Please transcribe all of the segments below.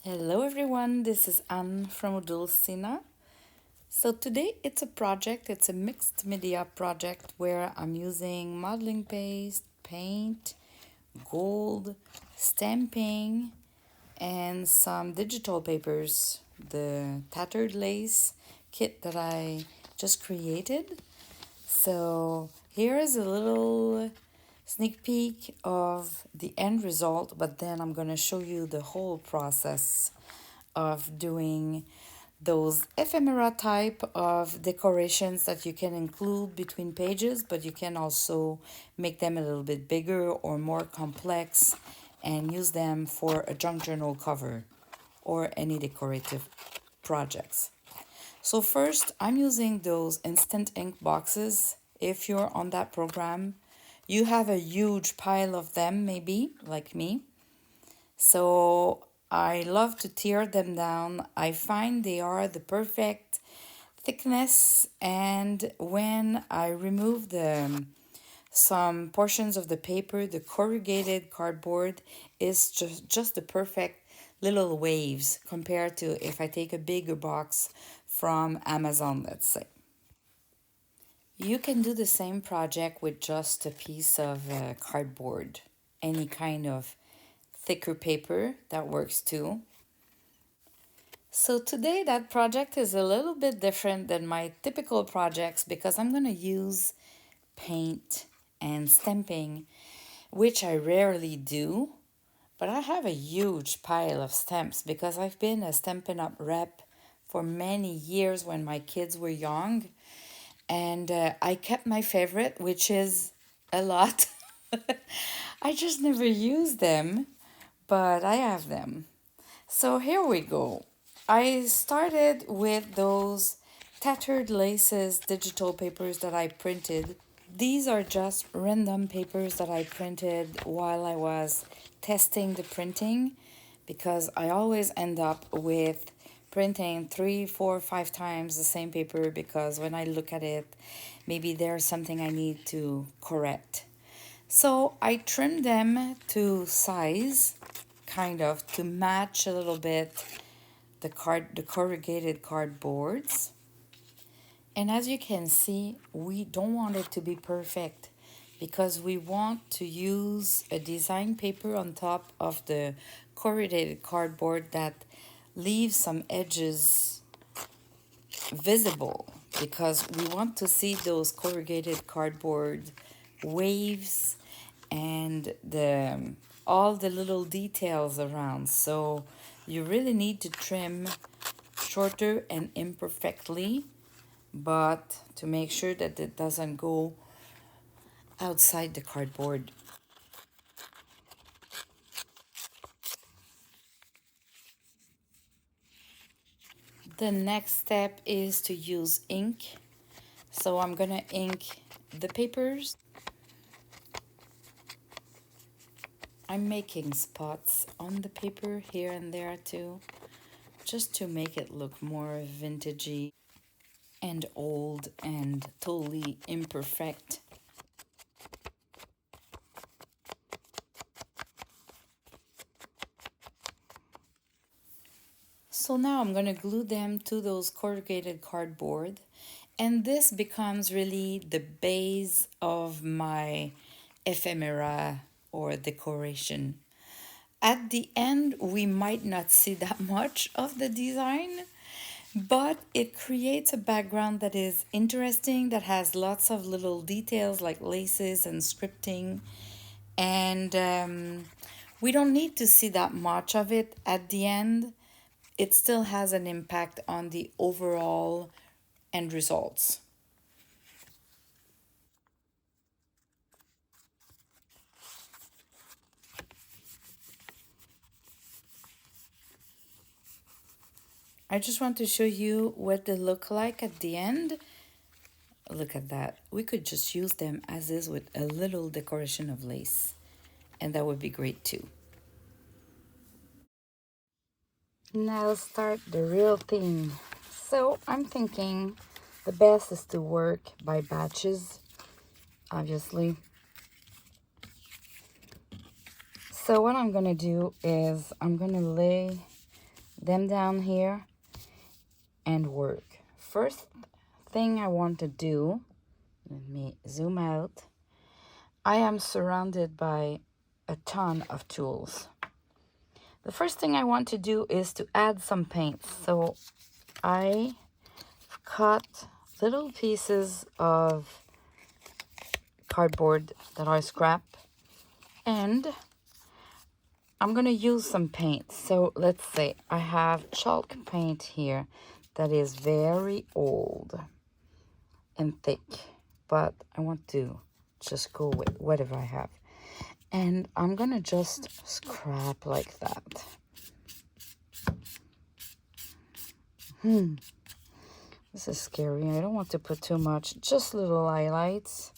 Hello everyone, this is Anne from Odulcina. So today it's a project, it's a mixed media project where I'm using modeling paste, paint, gold, stamping, and some digital papers, the Tattered lace kit that I just created. So here is a little sneak peek of the end result, but then I'm going to show you the whole process of doing those ephemera type of decorations that you can include between pages, but you can also make them a little bit bigger or more complex and use them for a junk journal cover or any decorative projects. So first, I'm using those instant ink boxes. If you're on that program, you have a huge pile of them, maybe, like me. So I love to tear them down. I find they are the perfect thickness, and when I remove some portions of the paper, the corrugated cardboard is just the perfect little waves compared to if I take a bigger box from Amazon, let's say. You can do the same project with just a piece of cardboard, any kind of thicker paper that works too. So today that project is a little bit different than my typical projects because I'm going to use paint and stamping, which I rarely do, but I have a huge pile of stamps because I've been a Stampin' Up! Rep for many years when my kids were young, and I kept my favorite, which is a lot. I just never use them, but I have them. So here we go. I started with those tattered laces digital papers that I printed. These are just random papers that I printed while I was testing the printing because I always end up with printing 3, 4, 5 times the same paper because when I look at it, maybe there's something I need to correct. So I trimmed them to size, kind of, to match a little bit the corrugated cardboards. And as you can see, we don't want it to be perfect because we want to use a design paper on top of the corrugated cardboard that leaves some edges visible because we want to see those corrugated cardboard waves and the all the little details around. So you really need to trim shorter and imperfectly, but to make sure that it doesn't go outside the cardboard. The next step is to use ink. So I'm gonna ink the papers. I'm making spots on the paper here and there too, just to make it look more vintagey and old and totally imperfect. So now I'm going to glue them to those corrugated cardboard, and this becomes really the base of my ephemera or decoration. At the end, we might not see that much of the design, but it creates a background that is interesting, that has lots of little details like laces and scripting. And we don't need to see that much of it at the end. It still has an impact on the overall end results. I just want to show you what they look like at the end. Look at that. We could just use them as is with a little decoration of lace, and that would be great too. Now start the real thing. So I'm thinking the best is to work by batches, obviously. So what I'm gonna do is I'm gonna lay them down here and work. First thing I want to do, let me zoom out. I am surrounded by a ton of tools. The first thing I want to do is to add some paint. So I cut little pieces of cardboard that are scrap, and I'm gonna use some paint. So let's say I have chalk paint here that is very old and thick, but I want to just go with whatever I have. And I'm gonna just scrap like that. This is scary. I don't want to put too much, just little highlights.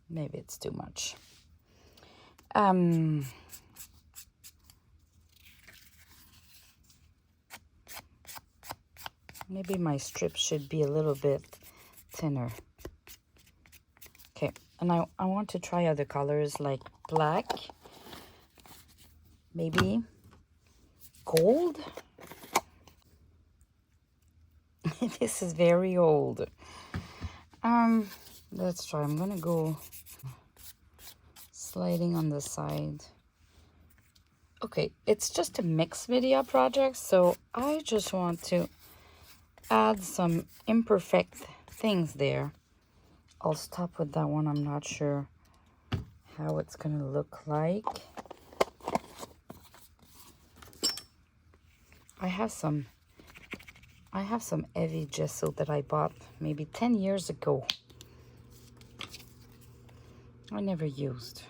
Maybe it's too much. Maybe my strip should be a little bit thinner. Okay, and I want to try other colors like black, maybe gold. This is very old. Let's try. I'm gonna go sliding on the side. Okay, it's just a mixed media project, so I just want to add some imperfect things there. I'll stop with that one. I'm not sure how it's gonna look like. I have some heavy gesso that I bought maybe 10 years ago. I never used.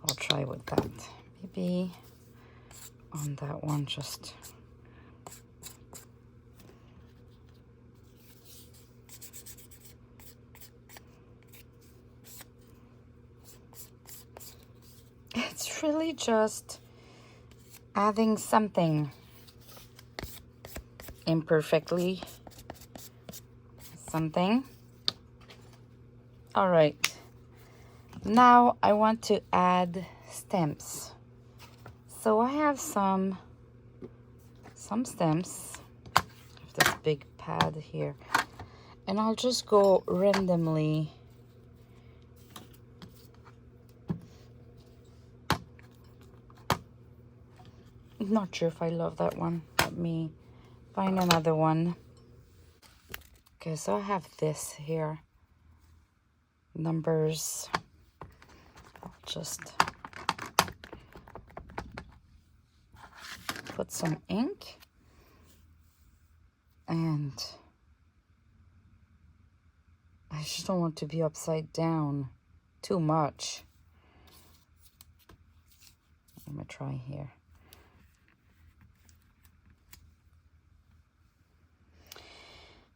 I'll try with that. Maybe on that one just. It's really just adding something imperfectly. Something. All right. Now I want to add stems. So I have some stems. I have this big pad here. And I'll just go randomly. Not sure if I love that one. Let me find another one. Okay, so I have this here. Numbers. I'll just put some ink. And I just don't want to be upside down too much. Let me try here.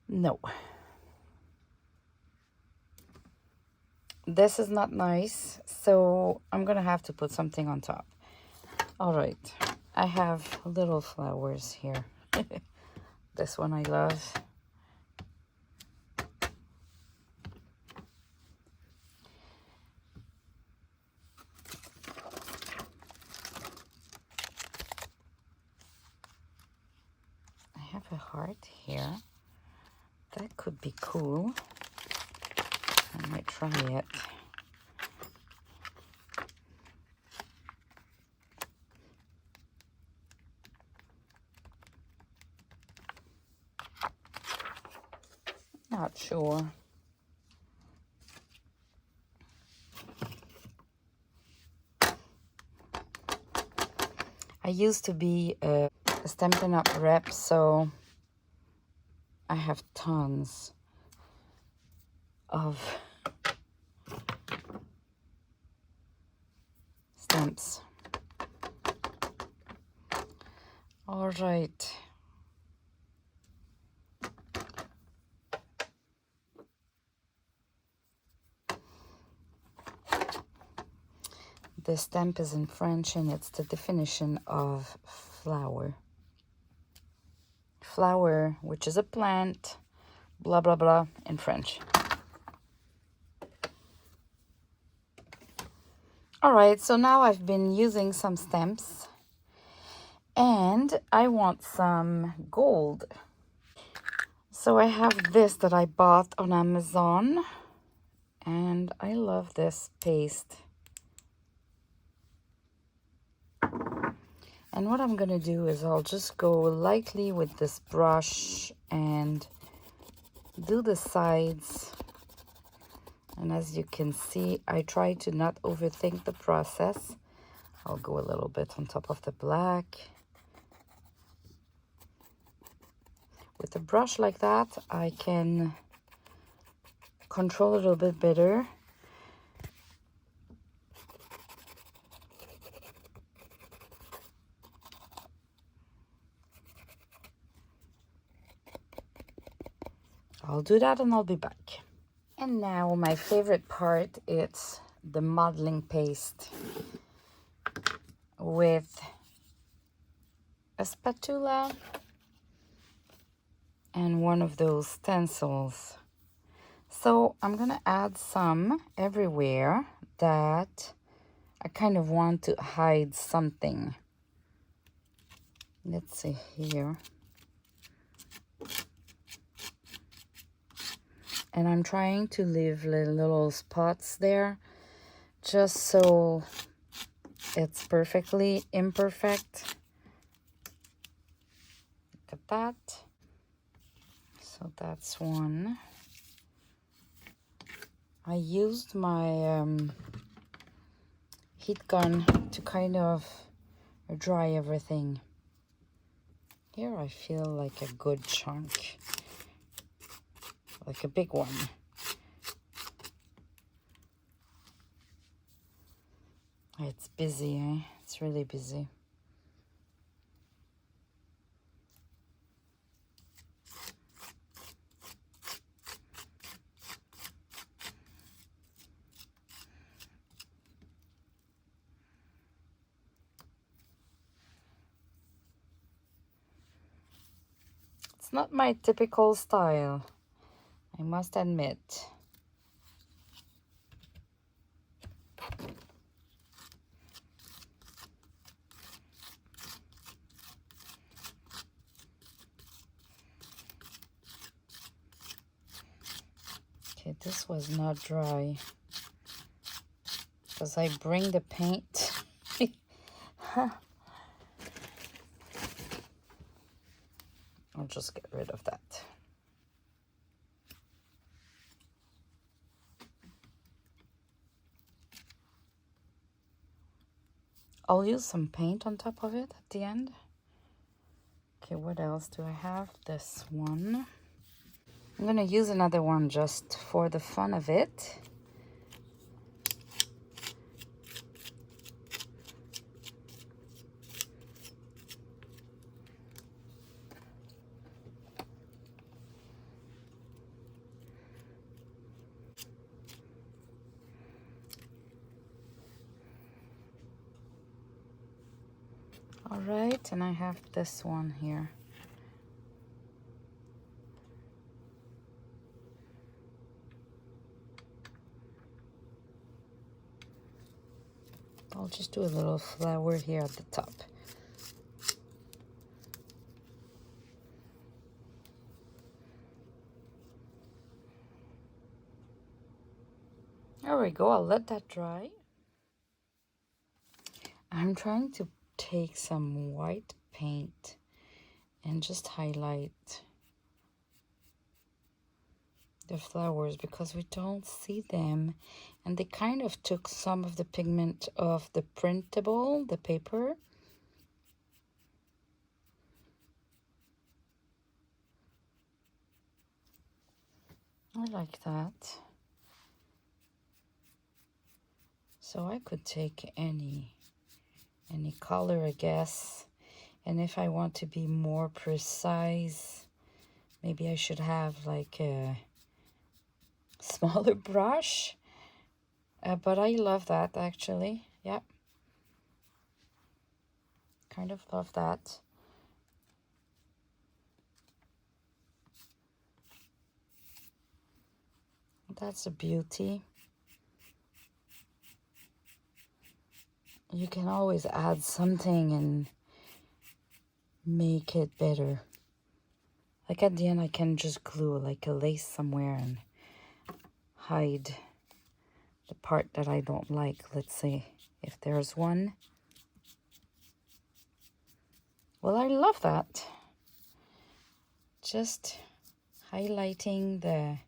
No. This is not nice, so I'm gonna have to put something on top. All right, I have little flowers here. This one I love. I have a heart here. That could be cool. I might try it. Not sure. I used to be a Stampin' Up! Rep, so I have tons of stamps. All right. The stamp is in French and it's the definition of flower. Flower, which is a plant, blah, blah, blah, in French. All right, so now I've been using some stamps and I want some gold. So I have this that I bought on Amazon and I love this paste. And what I'm gonna do is I'll just go lightly with this brush and do the sides. And as you can see, I try to not overthink the process. I'll go a little bit on top of the black. With a brush like that, I can control it a little bit better. I'll do that and I'll be back. And now my favorite part, it's the modeling paste with a spatula and one of those stencils. So I'm gonna add some everywhere that I kind of want to hide something. Let's see here. And I'm trying to leave little spots there just so it's perfectly imperfect. Look at that. So that's one. I used my heat gun to kind of dry everything. Here I feel like a good chunk, like a big one. It's busy, eh? It's really busy. It's not my typical style, I must admit. Okay, this was not dry because I bring the paint. I'll just get rid of that. I'll use some paint on top of it at the end. Okay, what else do I have? This one. I'm gonna use another one just for the fun of it. All right, and I have this one here. I'll just do a little flower here at the top. There we go, I'll let that dry. I'm trying to take some white paint and just highlight the flowers because we don't see them, and they kind of took some of the pigment of the printable, the paper. I like that. So I could take any color, I guess. And if I want to be more precise, maybe I should have like a smaller brush. But I love that actually. Yeah. Kind of love that. That's a beauty. you can always add something and make it better. Like at the end, I can just glue like a lace somewhere and hide the part that I don't like. Let's say if there's one. Well, I love that. Just highlighting the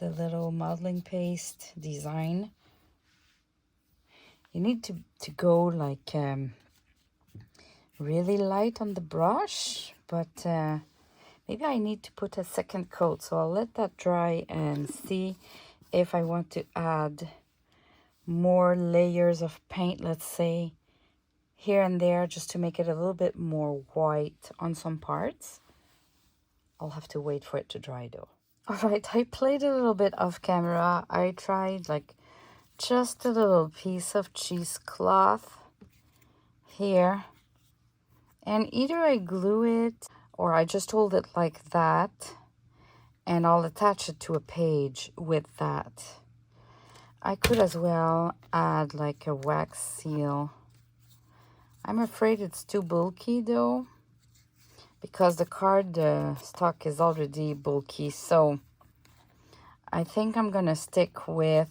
little modeling paste design. You need to go like really light on the brush, but maybe I need to put a second coat, so I'll let that dry and see if I want to add more layers of paint, let's say here and there, just to make it a little bit more white on some parts. I'll have to wait for it to dry though. All right, I played a little bit off camera. I tried like just a little piece of cheesecloth here, and either I glue it or I just hold it like that and I'll attach it to a page with that. I could as well add like a wax seal. I'm afraid it's too bulky though, because the card stock is already bulky, so I think I'm gonna stick with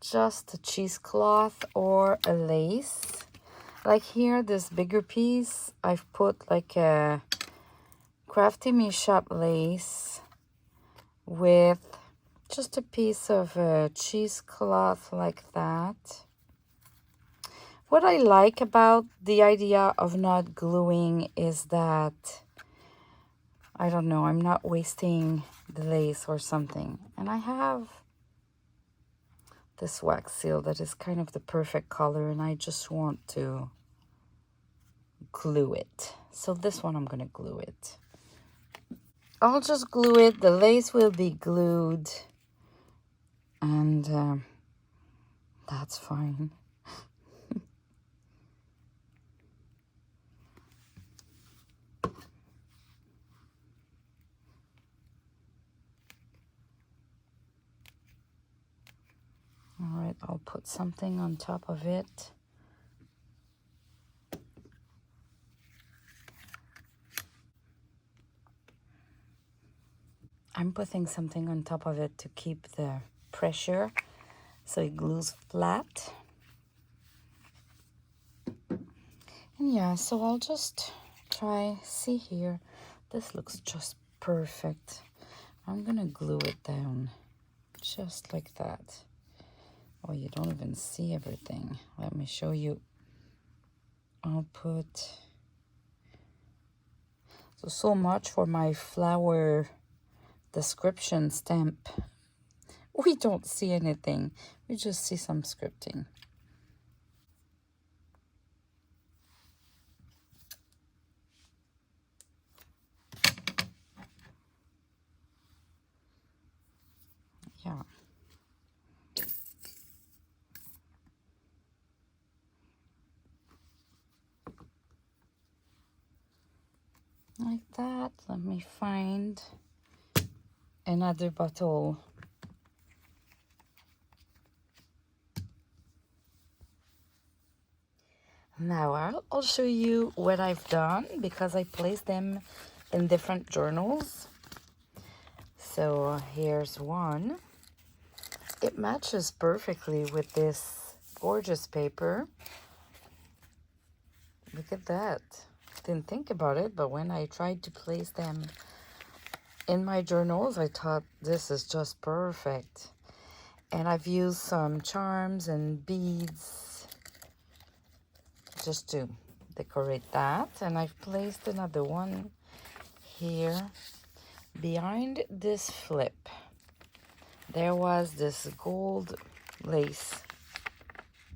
just a cheesecloth or a lace. Like here, this bigger piece, I've put like a Crafty Me Shop lace with just a piece of cheesecloth like that. What I like about the idea of not gluing is that, I don't know, I'm not wasting the lace or something. And I have this wax seal that is kind of the perfect color, and I just want to glue it. So this one, I'm gonna glue it. I'll just glue it. The lace will be glued, and that's fine. All right, I'll put something on top of it. I'm putting something on top of it to keep the pressure so it glues flat. And yeah, so I'll just try, see here, this looks just perfect. I'm gonna glue it down just like that. Oh, you don't even see everything. Let me show you. I'll put so much for my flower description stamp. We don't see anything. We just see some scripting. Yeah. Like that. Let me find another bottle. Now I'll show you what I've done, because I placed them in different journals. So here's one. It matches perfectly with this gorgeous paper. Look at that. Didn't think about it, but when I tried to place them in my journals, I thought this is just perfect. And I've used some charms and beads just to decorate that. And I've placed another one here behind this flip. There was this gold lace,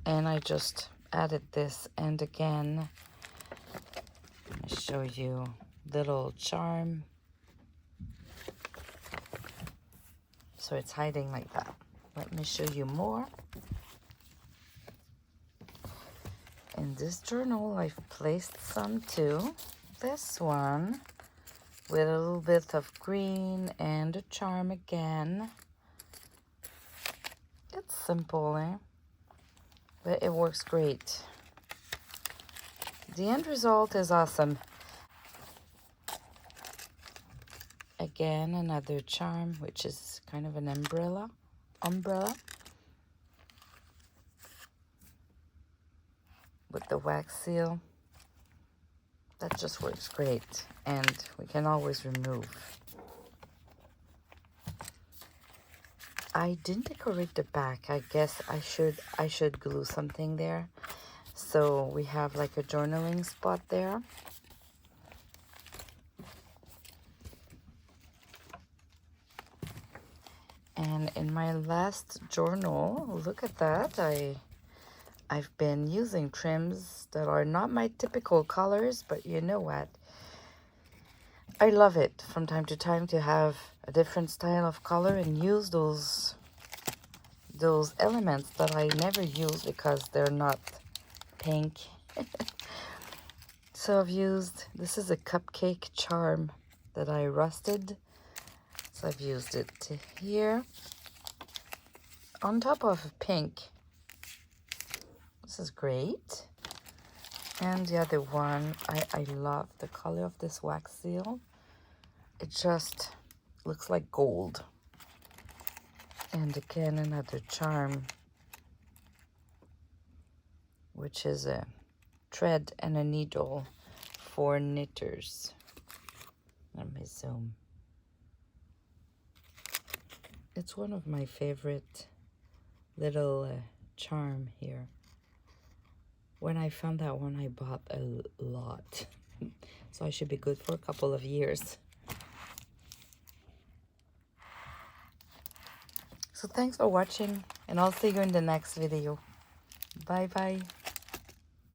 and I just added this. And again, let me show you little charm. So it's hiding like that. Let me show you more. In this journal, I've placed some too. This one with a little bit of green and a charm again. simple, eh? But it works great. The end result is awesome. Again, another charm, which is kind of an umbrella. With the wax seal. That just works great. And we can always remove. I didn't decorate the back. I guess I should glue something there. So we have like a journaling spot there. And in my last journal, look at that, I've been using trims that are not my typical colors, but you know what? I love it from time to time to have a different style of color and use those elements that I never use because they're not pink. So I've used, this is a cupcake charm that I rusted. So I've used it here on top of pink. This is great. And the other one, I love the color of this wax seal. It just looks like gold. And again, another charm, which is a thread and a needle for knitters. Let me zoom. It's one of my favorite little charm here. When I found that one, I bought a lot. So I should be good for a couple of years. So thanks for watching, and I'll see you in the next video. Bye bye.